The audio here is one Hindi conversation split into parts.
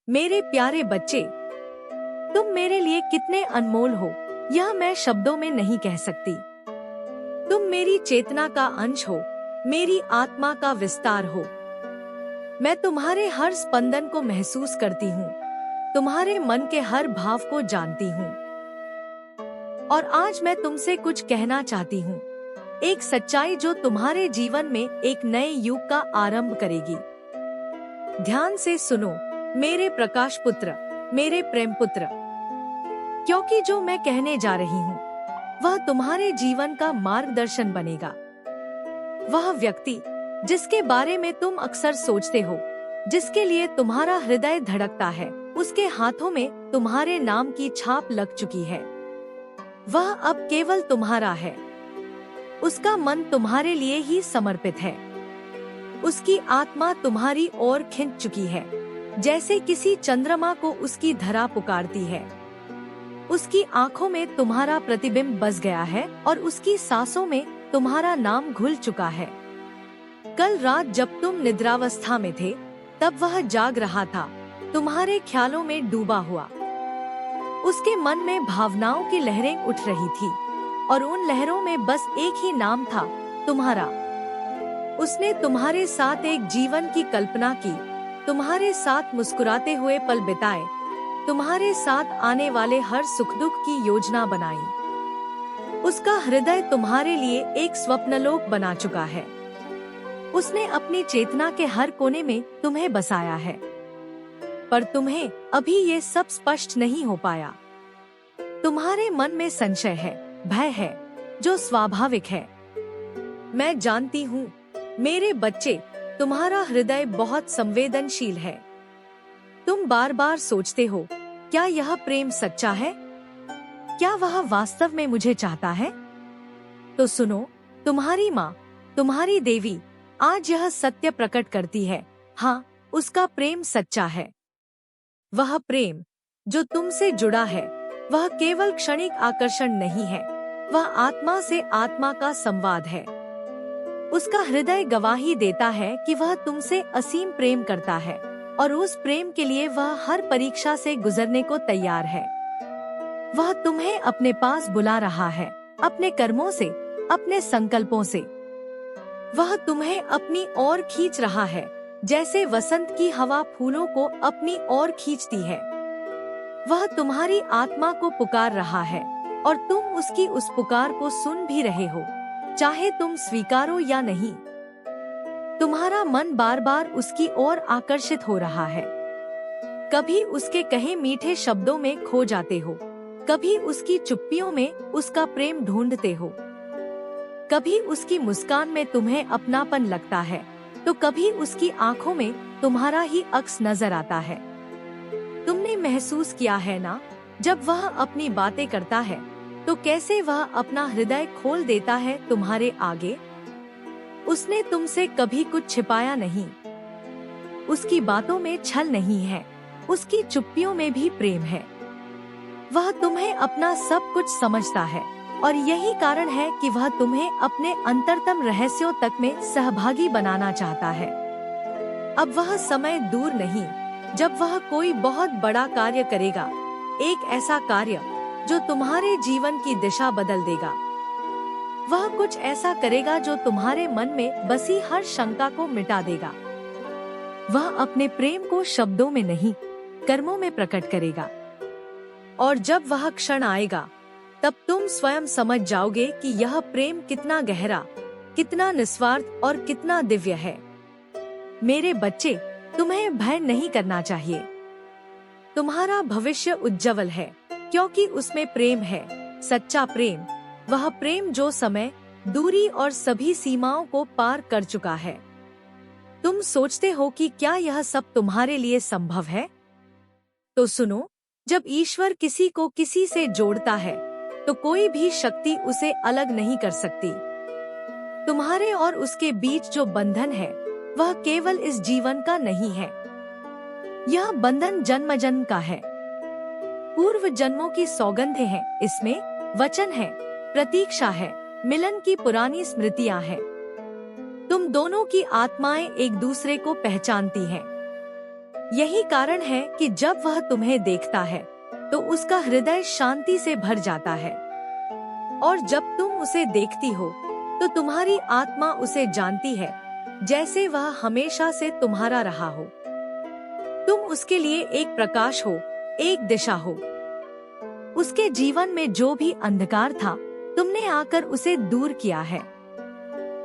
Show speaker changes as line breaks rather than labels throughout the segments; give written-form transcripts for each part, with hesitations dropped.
मेरे प्यारे बच्चे, तुम मेरे लिए कितने अनमोल हो, यह मैं शब्दों में नहीं कह सकती। तुम मेरी चेतना का अंश हो, मेरी आत्मा का विस्तार हो। मैं तुम्हारे हर स्पंदन को महसूस करती हूँ, तुम्हारे मन के हर भाव को जानती हूँ। और आज मैं तुमसे कुछ कहना चाहती हूँ, एक सच्चाई जो तुम्हारे जीवन में एक नए युग का आरंभ करेगी। ध्यान से सुनो मेरे प्रकाश पुत्र, मेरे प्रेम पुत्र, क्योंकि जो मैं कहने जा रही हूँ वह तुम्हारे जीवन का मार्गदर्शन बनेगा। वह व्यक्ति जिसके बारे में तुम अक्सर सोचते हो, जिसके लिए तुम्हारा हृदय धड़कता है, उसके हाथों में तुम्हारे नाम की छाप लग चुकी है। वह अब केवल तुम्हारा है। उसका मन तुम्हारे लिए ही समर्पित है। उसकी आत्मा तुम्हारी ओर खिंच चुकी है, जैसे किसी चंद्रमा को उसकी धरा पुकारती है। उसकी आंखों में तुम्हारा प्रतिबिंब बस गया है और उसकी सांसों में तुम्हारा नाम घुल चुका है। कल रात जब तुम निद्रावस्था में थे, तब वह जाग रहा था, तुम्हारे ख्यालों में डूबा हुआ। उसके मन में भावनाओं की लहरें उठ रही थी और उन लहरों में बस एक ही नाम था, तुम्हारा। उसने तुम्हारे साथ एक जीवन की कल्पना की, तुम्हारे साथ मुस्कुराते हुए पल बिताए, तुम्हारे साथ आने वाले हर सुख दुख की योजना बनाई। उसका हृदय तुम्हारे लिए एक स्वप्नलोक बना चुका है। उसने अपनी चेतना के हर कोने में तुम्हें बसाया है, पर तुम्हें अभी ये सब स्पष्ट नहीं हो पाया। तुम्हारे मन में संशय है, भय है, जो स्वाभाविक है। मैं जानती हूँ मेरे बच्चे, तुम्हारा हृदय बहुत संवेदनशील है। तुम बार बार सोचते हो, क्या यह प्रेम सच्चा है? क्या वह वास्तव में मुझे चाहता है? तो सुनो, तुम्हारी माँ, तुम्हारी देवी आज यह सत्य प्रकट करती है। हाँ, उसका प्रेम सच्चा है। वह प्रेम जो तुमसे जुड़ा है, वह केवल क्षणिक आकर्षण नहीं है, वह आत्मा से आत्मा का संवाद है। उसका हृदय गवाही देता है कि वह तुमसे असीम प्रेम करता है और उस प्रेम के लिए वह हर परीक्षा से गुजरने को तैयार है। वह तुम्हें अपने पास बुला रहा है, अपने कर्मों से, अपने संकल्पों से। वह तुम्हें अपनी ओर खींच रहा है, जैसे वसंत की हवा फूलों को अपनी ओर खींचती है। वह तुम्हारी आत्मा को पुकार रहा है और तुम उसकी उस पुकार को सुन भी रहे हो, चाहे तुम स्वीकारो या नहीं। तुम्हारा मन बार बार उसकी ओर आकर्षित हो रहा है। कभी उसके कहे मीठे शब्दों में खो जाते हो, कभी उसकी चुप्पियों में उसका प्रेम ढूंढते हो, कभी उसकी मुस्कान में तुम्हें अपनापन लगता है, तो कभी उसकी आंखों में तुम्हारा ही अक्स नजर आता है। तुमने महसूस किया है ना, जब वह अपनी बातें करता है तो कैसे वह अपना हृदय खोल देता है तुम्हारे आगे। उसने तुमसे कभी कुछ छिपाया नहीं। उसकी बातों में छल नहीं है, उसकी चुप्पियों में भी प्रेम है। वह तुम्हें अपना सब कुछ समझता है और यही कारण है कि वह तुम्हें अपने अंतरतम रहस्यों तक में सहभागी बनाना चाहता है। अब वह समय दूर नहीं जब वह कोई बहुत बड़ा कार्य करेगा, एक ऐसा कार्य जो तुम्हारे जीवन की दिशा बदल देगा। वह कुछ ऐसा करेगा जो तुम्हारे मन में बसी हर शंका को मिटा देगा। वह अपने प्रेम को शब्दों में नहीं, कर्मों में प्रकट करेगा। और जब वह क्षण आएगा, तब तुम स्वयं समझ जाओगे कि यह प्रेम कितना गहरा, कितना निस्वार्थ और कितना दिव्य है। मेरे बच्चे, तुम्हें भय नहीं करना चाहिए। तुम्हारा भविष्य उज्जवल है, क्योंकि उसमें प्रेम है, सच्चा प्रेम। वह प्रेम जो समय, दूरी और सभी सीमाओं को पार कर चुका है। तुम सोचते हो कि क्या यह सब तुम्हारे लिए संभव है? तो सुनो, जब ईश्वर किसी को किसी से जोड़ता है, तो कोई भी शक्ति उसे अलग नहीं कर सकती। तुम्हारे और उसके बीच जो बंधन है, वह केवल इस जीवन का नहीं है। यह बंधन जन्म जन्म का है। पूर्व जन्मों की सौगंधें हैं इसमें, वचन है, प्रतीक्षा है, मिलन की पुरानी स्मृतियां हैं। तुम दोनों की आत्माएं एक दूसरे को पहचानती हैं। यही कारण है कि जब वह तुम्हें देखता है तो उसका हृदय शांति से भर जाता है। और जब तुम उसे देखती हो तो तुम्हारी आत्मा उसे जानती है, जैसे वह हमेशा से तुम्हारा रहा हो। तुम उसके लिए एक प्रकाश हो, एक दिशा हो। उसके जीवन में जो भी अंधकार था, तुमने आकर उसे दूर किया है।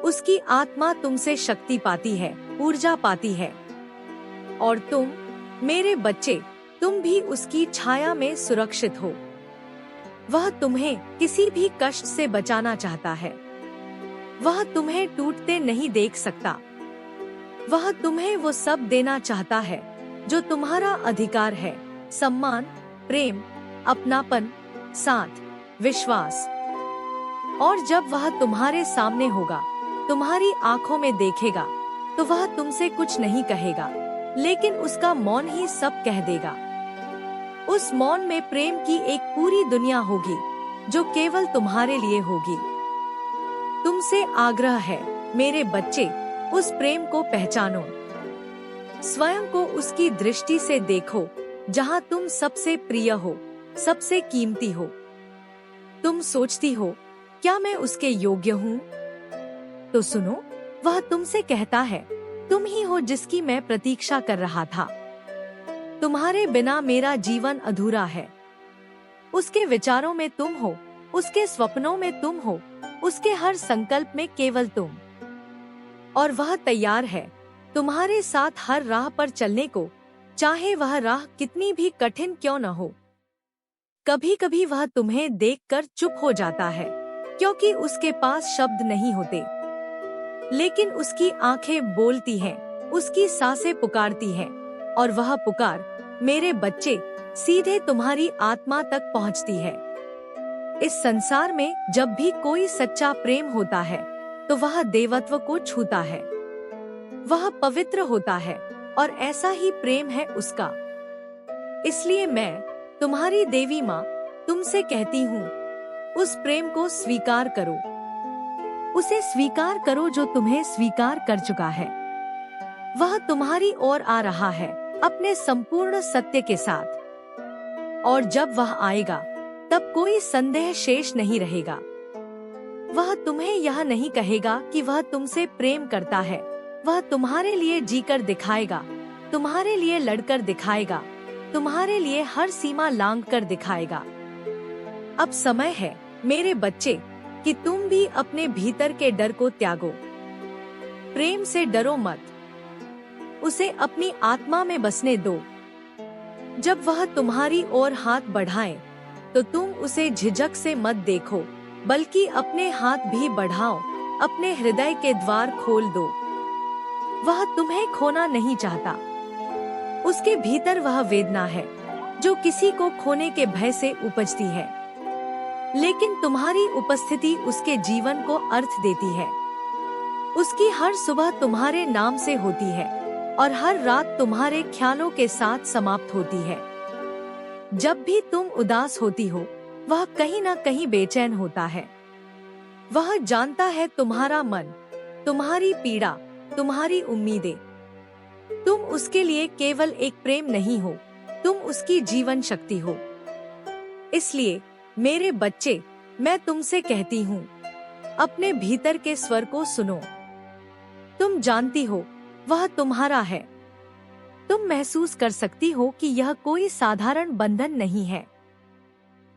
उसकी आत्मा तुमसे शक्ति पाती है, ऊर्जा पाती है। और तुम, मेरे बच्चे, तुम भी उसकी छाया में सुरक्षित हो। वह तुम्हें किसी भी कष्ट से बचाना चाहता है। वह तुम्हें टूटते नहीं देख सकता। वह तुम्हें वो सब देना चाहता है जो तुम्हारा अधिकार है, सम्मान, प्रेम, अपनापन, साथ, विश्वास। और जब वह तुम्हारे सामने होगा, तुम्हारी आंखों में देखेगा, तो वह तुमसे कुछ नहीं कहेगा, लेकिन उसका मौन ही सब कह देगा। उस मौन में प्रेम की एक पूरी दुनिया होगी जो केवल तुम्हारे लिए होगी। तुमसे आग्रह है, मेरे बच्चे, उस प्रेम को पहचानो। स्वयं को उसकी दृष्टि से देखो, जहाँ तुम सबसे प्रिय हो, सबसे कीमती हो। तुम सोचती हो, क्या मैं उसके योग्य हूँ? तो सुनो, वह तुमसे कहता है, तुम ही हो जिसकी मैं प्रतीक्षा कर रहा था। तुम्हारे बिना मेरा जीवन अधूरा है। उसके विचारों में तुम हो, उसके स्वप्नों में तुम हो, उसके हर संकल्प में केवल तुम। और वह तैयार है तुम्हारे साथ हर राह पर चलने को, चाहे वह राह कितनी भी कठिन क्यों न हो। कभी कभी वह तुम्हें देखकर चुप हो जाता है, क्योंकि उसके पास शब्द नहीं होते, लेकिन उसकी आंखें बोलती हैं, उसकी सांसें पुकारती हैं, और वह पुकार, मेरे बच्चे, सीधे तुम्हारी आत्मा तक पहुंचती है। इस संसार में जब भी कोई सच्चा प्रेम होता है, तो वह देवत्व को छूता है। वह पवित्र होता है, और ऐसा ही प्रेम है उसका। इसलिए मैं, तुम्हारी देवी माँ, तुमसे कहती हूँ, उस प्रेम को स्वीकार करो। उसे स्वीकार करो जो तुम्हें स्वीकार कर चुका है। वह तुम्हारी ओर आ रहा है अपने संपूर्ण सत्य के साथ। और जब वह आएगा, तब कोई संदेह शेष नहीं रहेगा। वह तुम्हें यह नहीं कहेगा कि वह तुमसे प्रेम करता है। वह तुम्हारे लिए जीकर दिखाएगा, तुम्हारे लिए लड़कर दिखाएगा, तुम्हारे लिए हर सीमा लांघ कर दिखाएगा। अब समय है, मेरे बच्चे, कि तुम भी अपने भीतर के डर को त्यागो। प्रेम से डरो मत, उसे अपनी आत्मा में बसने दो। जब वह तुम्हारी ओर हाथ बढ़ाए, तो तुम उसे झिझक से मत देखो, बल्कि अपने हाथ भी बढ़ाओ, अपने हृदय के द्वार खोल दो। वह तुम्हें खोना नहीं चाहता। उसके भीतर वह वेदना है जो किसी को खोने के भय से उपजती है, लेकिन तुम्हारी उपस्थिति उसके जीवन को अर्थ देती है। उसकी हर सुबह तुम्हारे नाम से होती है, और हर रात तुम्हारे ख्यालों के साथ समाप्त होती है। जब भी तुम उदास होती हो, वह कहीं न कहीं बेचैन होता है। वह जानता है तुम्हारा मन, तुम्हारी पीड़ा, तुम्हारी उम्मीदें। तुम उसके लिए केवल एक प्रेम नहीं हो, तुम उसकी जीवन शक्ति हो। इसलिए मेरे बच्चे, मैं तुमसे कहती हूँ, अपने भीतर के स्वर को सुनो। तुम जानती हो, वह तुम्हारा है। तुम महसूस कर सकती हो कि यह कोई साधारण बंधन नहीं है।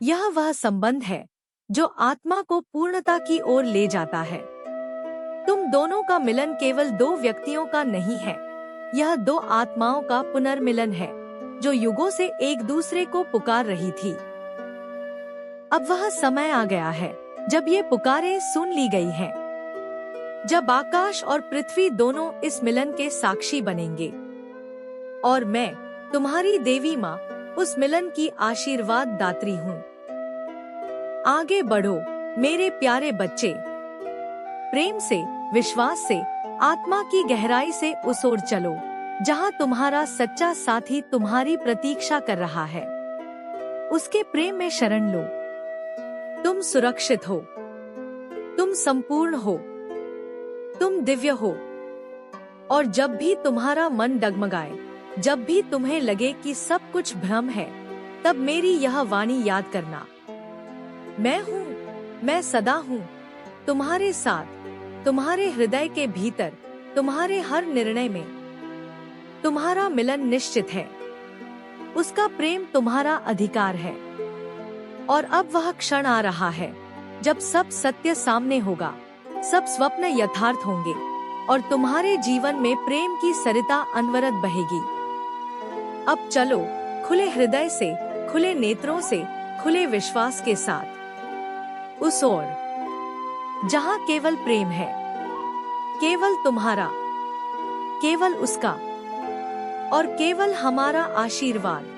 यह वह संबंध है जो आत्मा को पूर्णता की ओर ले जाता है। तुम दोनों का मिलन केवल दो व्यक्तियों का नहीं है, यह दो आत्माओं का पुनर्मिलन है, जो युगों से एक दूसरे को पुकार रही थी। अब वह समय आ गया है जब ये पुकारें सुन ली गई हैं, जब आकाश और पृथ्वी दोनों इस मिलन के साक्षी बनेंगे। और मैं, तुम्हारी देवी माँ, उस मिलन की आशीर्वाद दात्री हूँ। आगे बढ़ो मेरे प्यारे बच्चे, प्रेम से, विश्वास से, आत्मा की गहराई से उस ओर चलो जहाँ तुम्हारा सच्चा साथी तुम्हारी प्रतीक्षा कर रहा है। उसके प्रेम में शरण लो। तुम सुरक्षित हो, तुम संपूर्ण हो, तुम दिव्य हो। और जब भी तुम्हारा मन डगमगाए, जब भी तुम्हें लगे कि सब कुछ भ्रम है, तब मेरी यह वाणी याद करना। मैं हूँ, मैं सदा हूँ तुम्हारे साथ, तुम्हारे हृदय के भीतर, तुम्हारे हर निर्णय में। तुम्हारा मिलन निश्चित है, उसका प्रेम तुम्हारा अधिकार है। और अब वह क्षण आ रहा है जब सब सत्य सामने होगा, सब स्वप्न यथार्थ होंगे और तुम्हारे जीवन में प्रेम की सरिता अनवरत बहेगी। अब चलो खुले हृदय से, खुले नेत्रों से, खुले विश्वास के साथ उस ओर जहां केवल प्रेम है, केवल तुम्हारा, केवल उसका और केवल हमारा आशीर्वाद।